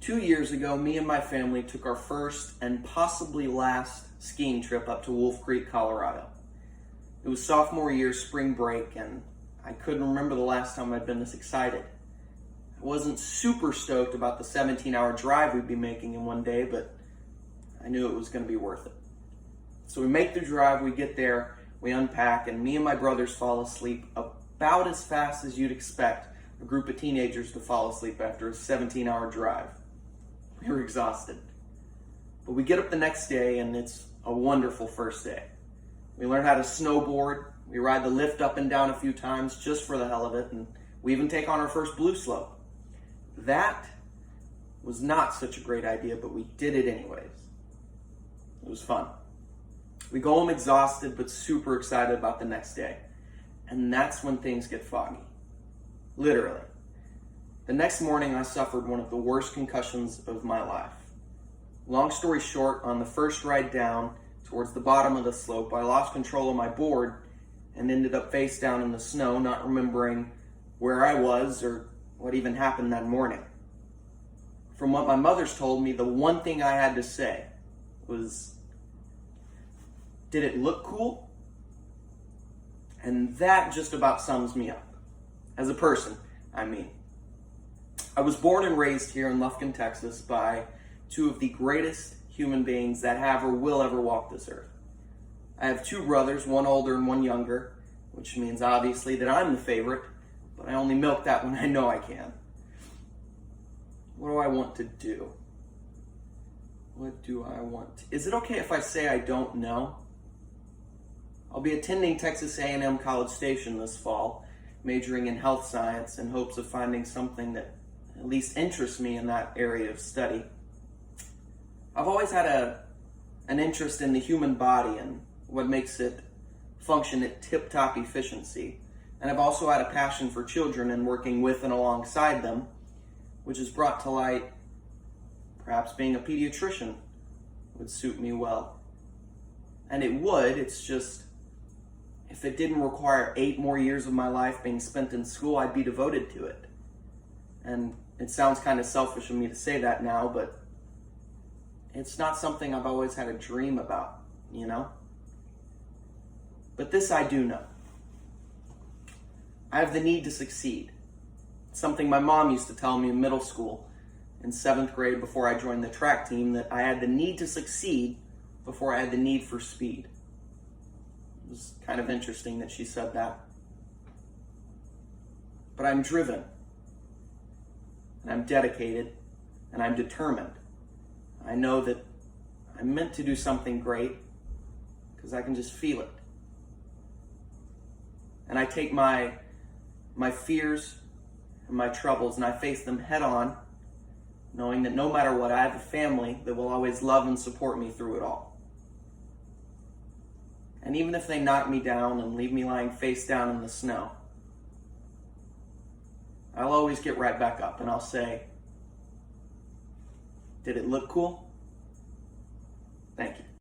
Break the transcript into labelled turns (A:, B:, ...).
A: 2 years ago, me and my family took our first and possibly last skiing trip up to Wolf Creek, Colorado. It was sophomore year spring break, and I couldn't remember the last time I'd been this excited. I wasn't super stoked about the 17-hour drive we'd be making in one day, but I knew it was going to be worth it. So we make the drive, we get there, we unpack, and me and my brothers fall asleep about as fast as you'd expect a group of teenagers to fall asleep after a 17-hour drive. We were exhausted. But we get up the next day, and it's a wonderful first day. We learn how to snowboard, we ride the lift up and down a few times just for the hell of it, and we even take on our first blue slope. That was not such a great idea, but we did it anyways. It was fun. We go home exhausted, but super excited about the next day. And that's when things get foggy. Literally. The next morning, I suffered one of the worst concussions of my life. Long story short, on the first ride down, towards the bottom of the slope, I lost control of my board and ended up face down in the snow, not remembering where I was or what even happened that morning. From what my mother's told me, the one thing I had to say was, "Did it look cool?" And that just about sums me up. As a person, I mean. I was born and raised here in Lufkin, Texas by two of the greatest human beings that have or will ever walk this earth. I have two brothers, one older and one younger, which means obviously that I'm the favorite, but I only milk that when I know I can. What do I want to do? What do I want? Is it okay if I say I don't know? I'll be attending Texas A&M College Station this fall, majoring in health science in hopes of finding something that at least interests me in that area of study. I've always had an interest in the human body and what makes it function at tip-top efficiency. And I've also had a passion for children and working with and alongside them, which has brought to light perhaps being a pediatrician would suit me well. And it would, it's just, if it didn't require 8 more years of my life being spent in school, I'd be devoted to it. And it sounds kind of selfish of me to say that now, but it's not something I've always had a dream about, you know? But this I do know. I have the need to succeed. It's something my mom used to tell me in middle school, in 7th grade before I joined the track team, that I had the need to succeed before I had the need for speed. It was kind of interesting that she said that. But I'm driven, and I'm dedicated, and I'm determined. I know that I'm meant to do something great because I can just feel it. And I take my fears and my troubles and I face them head on, knowing that no matter what, I have a family that will always love and support me through it all. And even if they knock me down and leave me lying face down in the snow, I'll always get right back up and I'll say, "Did it look cool?" Thank you.